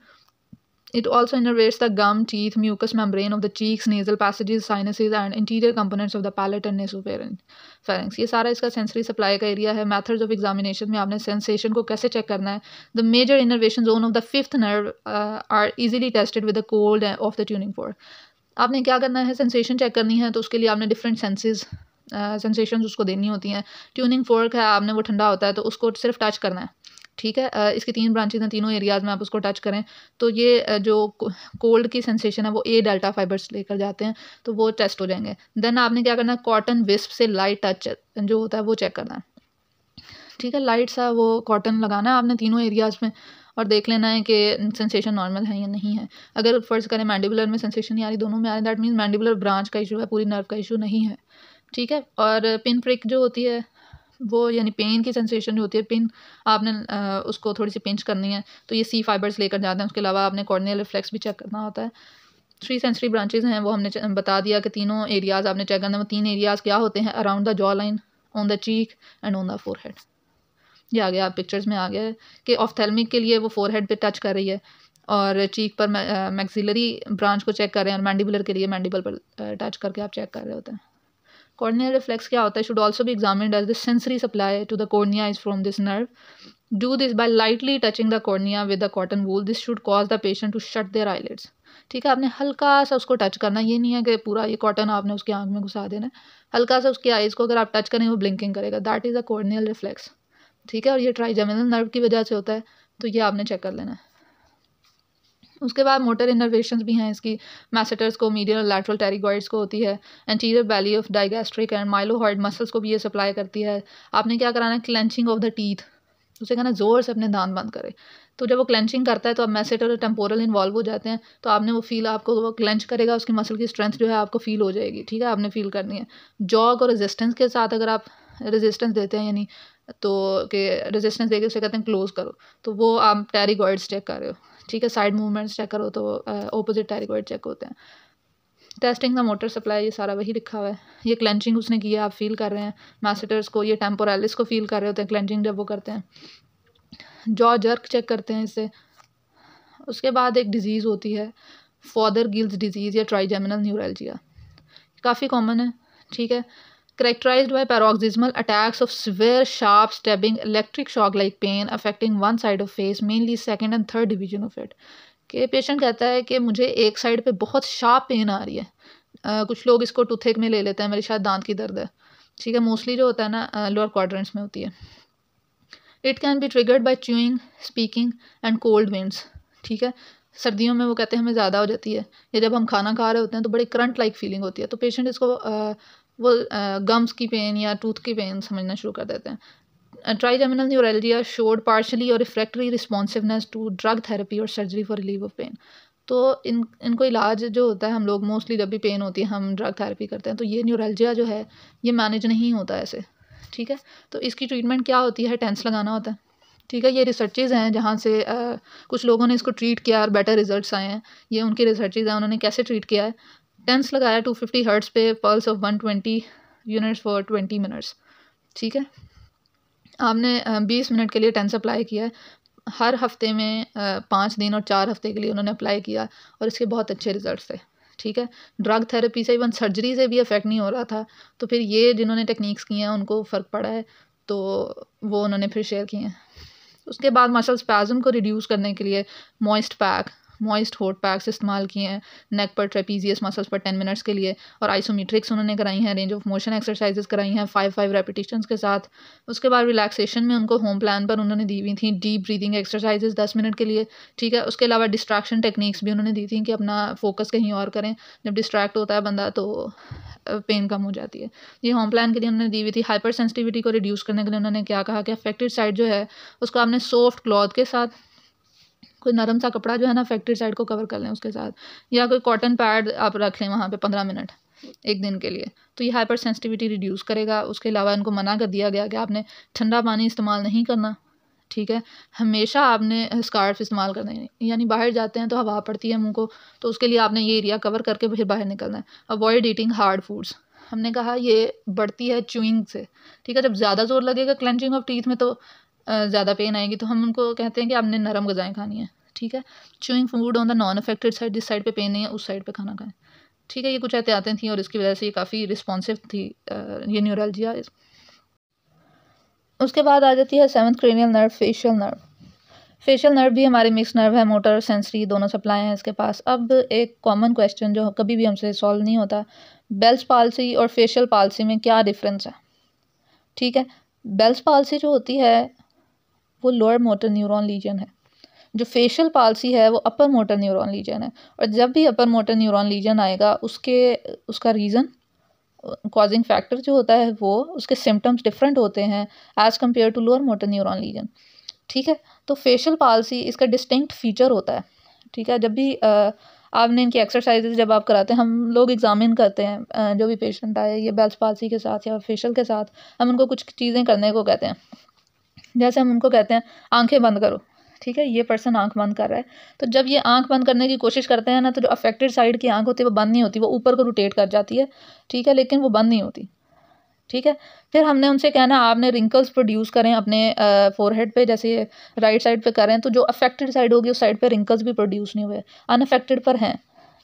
It also innervates the gum, teeth, mucous membrane of the cheeks, nasal passages, sinuses and interior components of the palate and nasopharynx. ये सारा इसका सेंसरी सप्लाई का एरिया है। मेथड्स ऑफ एग्जामिनेशन में आपने सेंसेशन को कैसे चेक करना है। The major innervation zone of the fifth nerve are easily tested with the cold of the tuning fork. आपने क्या करना है? सेंसेशन चेक करनी है तो उसके लिए आपने डिफरेंट सेंसेशन उसको देनी होती हैं। ट्यूनिंग फोर्क है, आपने वो ठंडा होता है तो उसको सिर्फ टच करना है। ठीक है, इसकी 3 ब्रांचेज हैं, तीनों एरियाज़ में आप उसको टच करें तो ये जो कोल्ड की सेंसेशन है वो ए डेल्टा फाइबर्स लेकर जाते हैं तो वो टेस्ट हो जाएंगे। देन आपने क्या करना है? कॉटन विस्प से लाइट टच जो होता है वो चेक करना है। ठीक है, लाइट सा वो कॉटन लगाना है आपने तीनों एरियाज़ में और देख लेना है कि सेंसेशन नॉर्मल है या नहीं है। अगर फर्ज करें मैंडिबुलर में सेंसेशन नहीं आ रही, दोनों में आ रही, दैट मीन्स मैंडिबुलर ब्रांच का इशू है, पूरी नर्व का इशू नहीं है। ठीक है, और पिन प्रिक जो होती है वो यानी पेन की सेंसेशन जो होती है, पिन आपने उसको थोड़ी सी पिंच करनी है तो ये सी फाइबर्स लेकर जाते हैं। उसके अलावा आपने कॉर्नियल रिफ्लेक्स भी चेक करना होता है। 3 सेंसरी ब्रांचेज हैं, वो हमने बता दिया कि तीनों एरियाज़ आपने चेक करना है। वो 3 एरियाज़ क्या होते हैं? Around the jaw line, on the cheek and on the forehead. ये आ गया, आप पिक्चर्स में आ गया है कि ऑफ्थेल्मिक के लिए वो फोरहेड पे टच कर रही है और चीक पर मैक्सिलरी ब्रांच को चेक कर रहे हैं और मैंडिबुलर के लिए मैंडिबल पर टच करके आप चेक कर रहे होते हैं। Corneal reflex क्या होता है? Should also be examined as the sensory supply to the cornea is from this nerve. Do this by lightly touching the cornea with the cotton wool. This should cause the patient to shut their eyelids. ठीक है, आपने हल्का सा उसको टच करना, ये नहीं है कि पूरा ये कॉटन आपने उसकी आंख में घुसा देना है। हल्का सा उसकी आइज़ को अगर आप टच करें वो ब्लिंकिंग करेगा, that is a corneal reflex. ठीक है, और ये ट्राइजेमिनल नर्व की वजह से होता है तो ये आपने चेक कर लेना है। उसके बाद मोटर इनर्वेशंस भी हैं इसकी। मैसेटर्स को, मीडियल और लैटरल टेरिगॉइड्स को होती है। Anterior belly of digastric and mylohyoid muscles को भी ये सप्लाई करती है। आपने क्या कराना है? क्लेंचिंग ऑफ द टीथ, उसे कहना ज़ोर से अपने दांत बंद करे। तो जब वो क्लेंचिंग करता है तो अब मैसेटर और टेम्पोरल इन्वॉल्व हो जाते हैं तो आपने वो फील, आपको वो क्लेंच करेगा, उसकी मसल की स्ट्रेंथ जो है आपको फील हो जाएगी। ठीक है, आपने फील करनी है। जॉग और रेजिस्टेंस के साथ अगर आप रेजिस्टेंस देते हैं यानी तो कि रेजिस्टेंस देके उसे कहते हैं क्लोज करो, तो वो आप टेरिगॉइड्स चेक कर रहे हो। ठीक है, साइड मूवमेंट्स चेक करो तो ऑपोजिट टेरिगॉइड चेक होते हैं। टेस्टिंग द मोटर सप्लाई, ये सारा वही लिखा हुआ है। ये क्लेंचिंग उसने की है, आप फील कर रहे हैं मैसेटर्स को, ये टेम्पोरालिस को फील कर रहे होते हैं क्लेंचिंग जब वो करते हैं। जॉ जर्क चेक करते हैं इससे। उसके बाद एक डिजीज़ होती है फॉदर गिल्स डिजीज़ या ट्राइजेमिनल न्यूरल्जिया, काफ़ी कॉमन है। ठीक है, characterized by paroxysmal attacks of severe sharp stabbing electric shock like pain affecting one side of face, mainly second and third division of it. कि पेशेंट कहता है कि मुझे एक साइड पे बहुत शार्प पेन आ रही है. कुछ लोग इसको टूथेक में ले लेते हैं, मेरे शायद दांत की दर्द है. ठीक है, मोस्टली जो होता है ना लोअर क्वाड्रेंट्स में होती है. It can B triggered by chewing, speaking and cold winds. ठीक है, सर्दियों में वो कहते हैं हमें ज़्यादा हो जाती है, या जब हम खाना खा रहे होते हैं तो बड़ी करंट लाइक फीलिंग होती है, तो पेशेंट इसको वो गम्स की पेन या टूथ की पेन समझना शुरू कर देते हैं. ट्राइजेमिनल न्यूरल्जिया शोड पार्शली और refractory responsiveness to drug therapy और surgery for relief of pain. तो इनको इलाज जो होता है, हम लोग मोस्टली जब भी पेन होती है हम ड्रग थेरेपी करते हैं, तो ये न्यूरल्जिया जो है ये मैनेज नहीं होता ऐसे. ठीक है, तो इसकी ट्रीटमेंट क्या होती है, टेंस लगाना होता है. ठीक है, ये रिसर्चेज़ हैं जहाँ से कुछ लोगों ने इसको ट्रीट किया और बेटर रिजल्ट्स आए हैं. ये उनकी रिसर्चेज़ हैं, उन्होंने कैसे ट्रीट किया है. टेंस लगाया 250 हर्ट्स पे, pulse of 120 units for 20 minutes. ठीक है, आपने 20 मिनट के लिए टेंस अप्लाई किया है. हर हफ्ते में 5 दिन और 4 हफ्ते के लिए उन्होंने अप्लाई किया और इसके बहुत अच्छे रिजल्ट्स थे. ठीक है, ड्रग थेरेपी से, इवन सर्जरी से भी इफेक्ट नहीं हो रहा था, तो फिर ये जिन्होंने टेक्निक्स की हैं उनको फ़र्क पड़ा है, तो वो उन्होंने फिर शेयर किए हैं. उसके बाद मसल स्पैज़म को रिड्यूस करने के लिए मॉइस्ट हॉट पैक्स इस्तेमाल किए हैं नेक पर, ट्रेपीजियस मसल्स पर 10 मिनट्स के लिए, और आइसोमेट्रिक्स उन्होंने कराई हैं, रेंज ऑफ मोशन एक्सरसाइजेस कराई हैं 5 रेपिटेशंस के साथ. उसके बाद रिलैक्सेशन में उनको होम प्लान पर उन्होंने दी हुई थी डीप ब्रीदिंग एक्सरसाइजेस 10 मिनट के लिए. ठीक है, उसके अलावा डिस्ट्रैक्शन टेक्निक्स भी उन्होंने दी थी कि अपना फोकस कहीं और करें. जब डिस्ट्रैक्ट होता है बंदा तो पेन कम हो जाती है. ये होम प्लान के लिए उन्होंने दी हुई थी. हाइपर सेंसिटिविटी को रिड्यूस करने के लिए उन्होंने क्या कहा कि अफेक्टेड साइड जो है उसको आपने सॉफ्ट क्लॉथ के साथ, कोई नरम सा कपड़ा जो है ना अफेक्टेड साइड को कवर कर लें उसके साथ, या कोई कॉटन पैड आप रख लें वहाँ पे 15 मिनट एक दिन के लिए, तो ये हाइपर सेंसिटिविटी रिड्यूस करेगा. उसके अलावा इनको मना कर दिया गया कि आपने ठंडा पानी इस्तेमाल नहीं करना. ठीक है, हमेशा आपने स्कार्फ इस्तेमाल करना है, यानी बाहर जाते हैं तो हवा पड़ती है मुंह को, तो उसके लिए आपने ये एरिया कवर करके फिर बाहर निकलना है. Avoid eating hard foods. हमने कहा ये बढ़ती है च्यूइंग से. ठीक है, जब ज़्यादा जोर लगेगा क्लेंचिंग ऑफ टीथ में तो ज़्यादा पेन आएगी, तो हम उनको कहते हैं कि आपने नरम गज़ाएँ खानी है. ठीक है, chewing food on the non affected side, जिस साइड पे पेन नहीं है उस साइड पे खाना खाएं. ठीक है, ये कुछ एहतियातें थी और इसकी वजह से ये काफ़ी रिस्पॉन्सिव थी ये न्यूरल्जिया. उसके बाद आ जाती है 7th cranial nerve, facial nerve. Facial nerve भी हमारे मिक्स नर्व है, मोटर और सेंसरी दोनों सप्लाई हैं इसके पास. अब एक कॉमन क्वेश्चन जो कभी भी हमसे सॉल्व नहीं होता, बेल्स पाल्सी और फेशियल पाल्सी में क्या डिफरेंस है. ठीक है, बेल्स पाल्सी जो होती है वो लोअर मोटर न्यूरॉन लीजन है, जो फेशियल पाल्सी है वो अपर मोटर न्यूरॉन लीजन है. और जब भी अपर मोटर न्यूरॉन लीजन आएगा उसका रीज़न, कॉजिंग फैक्टर जो होता है वो, उसके सिम्टम्स डिफरेंट होते हैं as compare to lower motor neuron lesion. ठीक है, तो फेशियल पाल्सी इसका डिस्टिंक्ट फीचर होता है. ठीक है, जब भी आपने इनकी एक्सरसाइजेज जब आप कराते हैं, हम लोग एग्जामिन करते हैं जो भी पेशेंट आए ये बेल्स पाल्सी के साथ या फेशियल के साथ, हम उनको कुछ चीज़ें करने को कहते हैं. जैसे हम उनको कहते हैं आंखें बंद करो. ठीक है, ये पर्सन आंख बंद कर रहा है, तो जब ये आंख बंद करने की कोशिश करते हैं ना, तो जो अफेक्टेड साइड की आंख होती है वो बंद नहीं होती, वो ऊपर को रोटेट कर जाती है. ठीक है, लेकिन वो बंद नहीं होती. ठीक है, फिर हमने उनसे कहना आपने रिंकल्स प्रोड्यूस करें अपने फोरहेड पे, जैसे राइट साइड पे करें तो जो अफेक्टेड साइड होगी उस साइड पे रिंकल्स भी प्रोड्यूस नहीं हुए, अनअफेक्टेड पर हैं.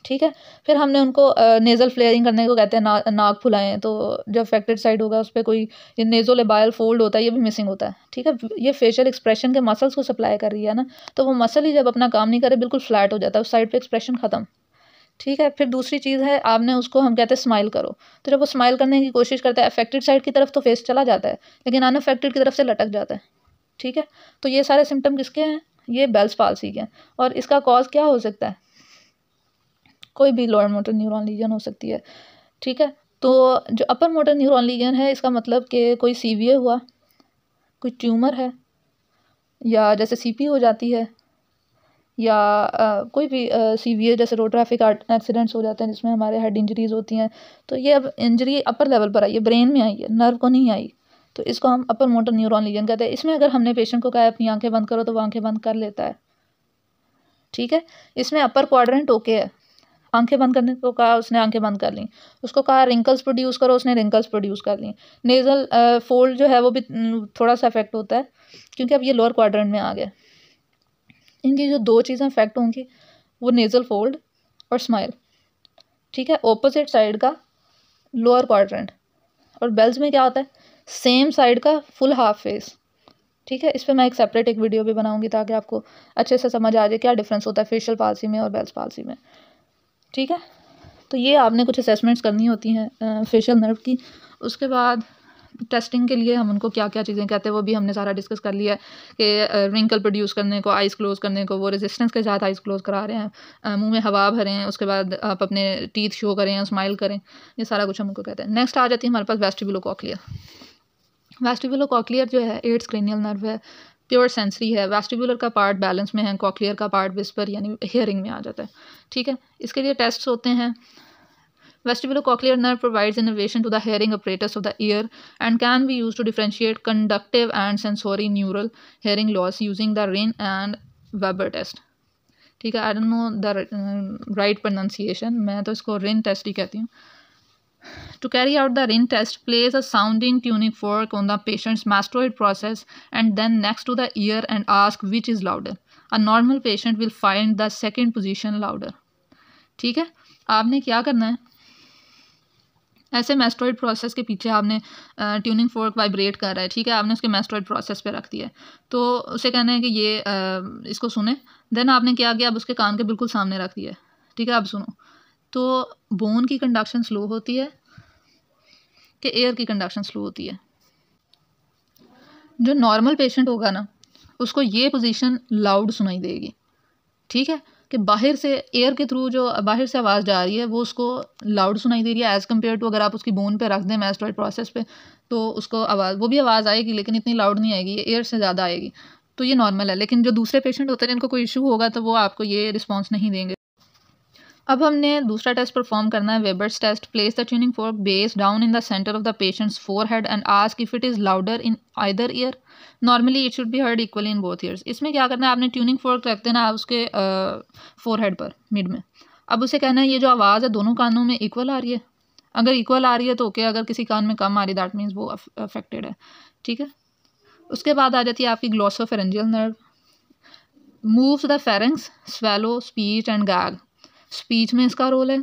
ठीक है, फिर हमने उनको नेज़ल फ्लेयरिंग करने को कहते हैं, नाक फुलाएं, तो जो अफेक्टेड साइड होगा उस पर कोई ये नेज़ोलेबायल फोल्ड होता है, ये भी मिसिंग होता है. ठीक है, ये फेशियल एक्सप्रेशन के मसल्स को सप्लाई कर रही है ना, तो वो मसल ही जब अपना काम नहीं करे बिल्कुल फ्लैट हो जाता है, उस साइड पे एक्सप्रेशन ख़त्म. ठीक है, फिर दूसरी चीज़ है आपने उसको, हम कहते हैं स्माइल करो, तो जब वो स्माइल करने की कोशिश करता है अफेक्टेड साइड की तरफ तो फेस चला जाता है, लेकिन अनअफेक्टेड की तरफ से लटक जाता है. ठीक है, तो ये सारे सिम्टम किसके हैं, ये बेल्स पाल्सी के हैं. और इसका कॉज क्या हो सकता है, कोई भी लोअर मोटर न्यूरॉन लीजन हो सकती है. ठीक है, तो जो अपर मोटर न्यूरॉन लीजन है इसका मतलब कि कोई सीवीए हुआ, कोई ट्यूमर है, या जैसे सीपी हो जाती है, या कोई भी सीवियर जैसे रोड ट्रैफिक एक्सीडेंट्स हो जाते हैं जिसमें हमारे हेड इंजरीज होती हैं, तो ये अब इंजरी अपर लेवल पर आई है, ब्रेन में आई है, नर्व को नहीं आई, तो इसको हम अपर मोटर न्यूरॉन लीजन कहते हैं. इसमें अगर हमने पेशेंट को कहा है अपनी आंखें बंद करो तो वो आंखें बंद कर लेता है. ठीक है, इसमें अपर क्वाड्रेंट ओके है, आंखें बंद करने को कहा उसने आंखें बंद कर ली, उसको कहा रिंकल्स प्रोड्यूस करो उसने रिंकल्स प्रोड्यूस कर ली. नेज़ल फोल्ड जो है वो भी थोड़ा सा इफेक्ट होता है क्योंकि अब ये लोअर क्वाड्रेंट में आ गया. इनकी जो 2 चीज़ें इफेक्ट होंगी वो नेज़ल फोल्ड और स्माइल. ठीक है, ऑपोजिट साइड का लोअर क्वाड्रेंट और बेल्स में क्या होता है, सेम साइड का फुल हाफ फेस। ठीक है, इस पर मैं एक वीडियो भी बनाऊंगी ताकि आपको अच्छे से समझ आ जाए क्या डिफरेंस होता है फेशियल पाल्सी में और बेल्स पाल्सी में। ठीक है, तो ये आपने कुछ असेसमेंट्स करनी होती हैं फेशियल नर्व की। उसके बाद टेस्टिंग के लिए हम उनको क्या क्या चीज़ें कहते हैं वो भी हमने सारा डिस्कस कर लिया है कि रिंकल प्रोड्यूस करने को, आइज़ क्लोज़ करने को, वो रेजिस्टेंस के साथ आइज़ क्लोज़ करा रहे हैं, मुंह में हवा भरें, उसके बाद आप अपने टीथ शो करें, स्माइल करें, ये सारा कुछ हम उनको कहते हैं। नेक्स्ट आ जाती है हमारे पास वेस्टिबुलोकॉक्लियर। वेस्टिबुलोकॉक्लियर जो है 8th क्रेनियल नर्व है, प्योर सेंसरी है। वेस्टिबुलर का पार्ट बैलेंस में है, कॉक्लियर का पार्ट विस्पर यानी हियरिंग में आ जाता है। ठीक है, इसके लिए टेस्ट होते हैं। Vestibulocochlear nerve provides innervation to the hearing apparatus of the ear and can be used to differentiate conductive and sensory neural hearing loss using the Rhin and Weber test. ठीक है, I don't know the right pronunciation, मैं तो इसको रिन टेस्ट ही कहती हूँ। To carry out the Rhin test, place a sounding tuning fork on the patient's mastoid process and then next to the ear and ask which is louder. A normal patient will find the second position louder. ठीक है, आपने क्या करना है, ऐसे मेस्टोइड प्रोसेस के पीछे आपने ट्यूनिंग फोर्क वाइब्रेट कर रहा है। ठीक है, आपने उसके मेस्टोइड प्रोसेस पे रख दिया है, तो उसे कहना है कि ये इसको सुने। देन आपने क्या किया, अब उसके कान के बिल्कुल सामने रख दिया है। ठीक है, अब सुनो, तो बोन की कंडक्शन स्लो होती है कि एयर की कंडक्शन स्लो होती है। जो नॉर्मल पेशेंट होगा ना, उसको ये पोजीशन लाउड सुनाई देगी। ठीक है, कि बाहर से एयर के थ्रू जो बाहर से आवाज़ जा रही है वो उसको लाउड सुनाई दे रही है एज़ कम्पेयर टू अगर आप उसकी बोन पे रख दें मेस्टोइड प्रोसेस पे, तो उसको आवाज़, वो भी आवाज़ आएगी लेकिन इतनी लाउड नहीं आएगी, एयर से ज़्यादा आएगी। तो ये नॉर्मल है। लेकिन जो दूसरे पेशेंट होते हैं जिनको कोई इशू होगा तो वो आपको ये रिस्पॉन्स नहीं देंगे। अब हमने दूसरा टेस्ट परफॉर्म करना है, Weber's test. Place the tuning fork base down in the centre of the patient's forehead and ask if it is louder in either ear. Normally it should be heard equally in both ears. इसमें क्या करना है, आपने ट्यूनिंग फोर्क रख देना उसके फोरहेड पर, मिड में। अब उसे कहना है ये जो आवाज़ है दोनों कानों में इक्वल आ रही है। अगर इक्वल आ रही है तो ओके, अगर किसी कान में कम आ रही है दैट मीन्स वो अफेक्टेड है। ठीक है, उसके बाद आ जाती है आपकी glossopharyngeal nerve. Moves the pharynx, swallow, speech and gag. Speech में इसका रोल है,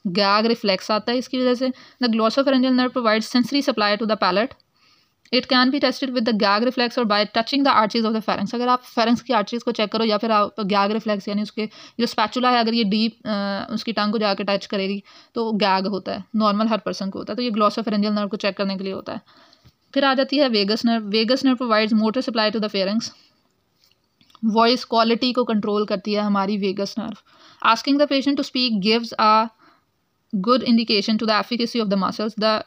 गैग रिफ्लेक्स आता है इसकी वजह से। The glossopharyngeal nerve provides sensory supply to the palate. It can be tested with the gag reflex और by touching the arches of the pharynx. अगर आप फेरेंक्स की आर्चीज को चेक करो या फिर आप गैग रिफ्लेक्स यानी उसके जो स्पैचुला है अगर ये डीप उसकी टंग को जाकर टच करेगी तो गैग होता है, नॉर्मल हर पर्सन को होता है। तो ये ग्लॉसोफेरेंजियल नर्व को चेक करने के लिए होता है। फिर आ जाती है vagus nerve. Vagus nerve provides motor supply to the pharynx. Voice quality को कंट्रोल करती है हमारी vagus nerve. Asking the patient to speak gives a good indication to the efficacy of the muscles. The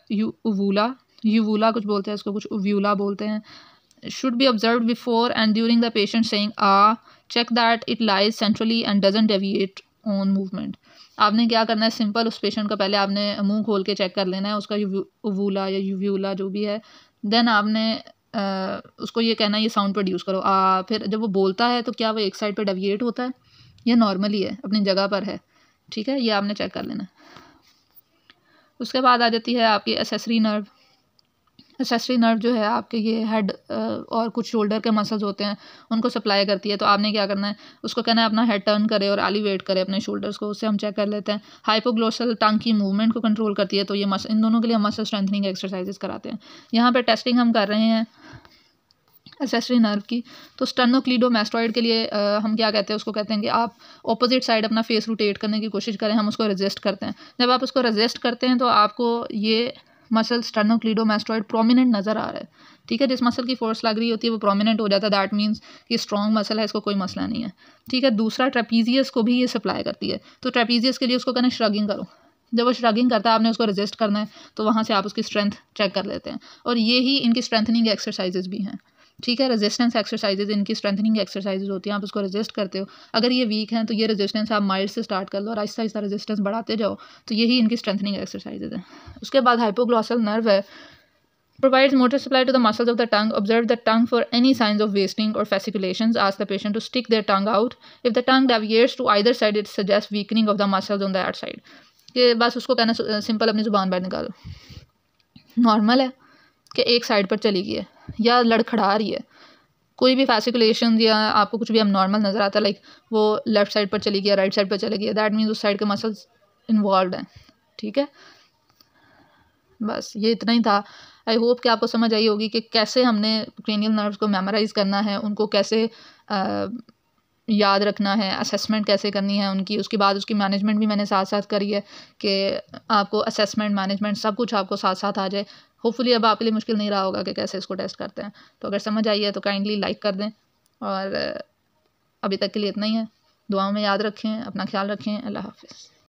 uvula कुछ बोलते हैं इसको, कुछ उव्यूला बोलते हैं। Should be observed before and during the patient saying ah. Check that it lies centrally and doesn't deviate on movement. आपने क्या करना है, सिंपल उस पेशेंट का पहले आपने मुंह खोल के चेक कर लेना है उसका उव्यूला या यूव्यूला जो भी है। देन आपने उसको ये कहना है ये साउंड प्रोड्यूस करो आ। फिर जब वो बोलता है तो क्या वो एक साइड पर डेविएट होता है या नॉर्मली है, अपनी जगह पर है। ठीक है, ये आपने चेक कर लेना। उसके बाद आ जाती है आपकी एसेसरी नर्व। एसेसरी नर्व जो है आपके ये हेड और कुछ शोल्डर के मसल्स होते हैं उनको सप्लाई करती है। तो आपने क्या करना है, उसको कहना है अपना हेड टर्न करे और एलिवेट करे अपने शोल्डर्स को, उससे हम चेक कर लेते हैं। हाइपोग्लोसल टंग की मूवमेंट को कंट्रोल करती है। तो ये इन दोनों के लिए हम मसल स्ट्रेंथनिंग एक्सरसाइजेस कराते हैं। यहाँ पर टेस्टिंग हम कर रहे हैं एसेसरी नर्व की। तो स्टर्नोक्लीडोमास्टॉइड के लिए हम क्या कहते हैं, उसको कहते हैं कि आप ऑपोजिट साइड अपना फेस रोटेट करने की कोशिश करें, हम उसको रेजिस्ट करते हैं। जब आप उसको रेजिस्ट करते हैं तो आपको ये मसल स्टर्नोक्लीडोमास्टॉइड प्रोमिनेंट नज़र आ रहा है। ठीक है, जिस मसल की फोर्स लग रही होती है वो प्रोमिनेंट हो जाता है, दैट मीन्स कि स्ट्रॉन्ग मसल है, इसको कोई मसला नहीं है। ठीक है, दूसरा ट्रेपीजियस को भी ये सप्लाई करती है। तो ट्रेपीजियस के लिए उसको कहना है श्रगिंग करो। जब वो श्रगिंग करता है आपने उसको रेजिस्ट करना है, तो वहाँ से आप उसकी स्ट्रेंथ चेक कर लेते हैं। और ये ही इनकी स्ट्रेंथनिंग एक्सरसाइजेज भी हैं। ठीक है, रेजिस्टेंस एक्सरसाइजेज इनकी स्ट्रेंथनिंग एक्सरसाइजेज होती हैं। आप उसको रेजिस्ट करते हो, अगर ये वीक हैं तो ये रेजिस्टेंस आप माइल्ड से स्टार्ट कर लो और आहिस्ता आहिस्ता रेजिस्टेंस बढ़ाते जाओ। तो यही इनकी स्ट्रेंथनिंग एक्सरसाइजेज हैं। उसके बाद हाइपोग्लॉसल नर्व है। Provides motor supply to the muscles of the tongue. Observe the tongue for any signs of wasting or fasciculations. Ask the patient to stick their tongue out. If the tongue deviates to either side, it suggests weakening of the muscles on that side. कि बस उसको कहना सिंपल अपनी ज़ुबान बाहर निकालो। नॉर्मल है कि एक साइड पर चली गई है या लड़खड़ा रही है, कोई भी फैसिकुलेशन या आपको कुछ भी अब नॉर्मल नज़र आता है, लाइक वो लेफ्ट साइड पर चली गई, राइट साइड पर चली गई, दैट मीन्स उस साइड के मसल्स इन्वॉल्व हैं। ठीक है, बस ये इतना ही था। आई होप कि आपको समझ आई होगी कि कैसे हमने क्रेनियल नर्व्स को मेमोराइज़ करना है, उनको कैसे याद रखना है, असेसमेंट कैसे करनी है उनकी, उसके बाद उसकी मैनेजमेंट भी मैंने साथ साथ करी है कि आपको असेसमेंट मैनेजमेंट सब कुछ आपको साथ साथ आ जाए। होपफुली अब आपके लिए मुश्किल नहीं रहा होगा कि कैसे इसको टेस्ट करते हैं। तो अगर समझ आई है तो काइंडली लाइक कर दें, और अभी तक के लिए इतना ही है। दुआओं में याद रखें, अपना ख्याल रखें। अल्लाह हाफिज़।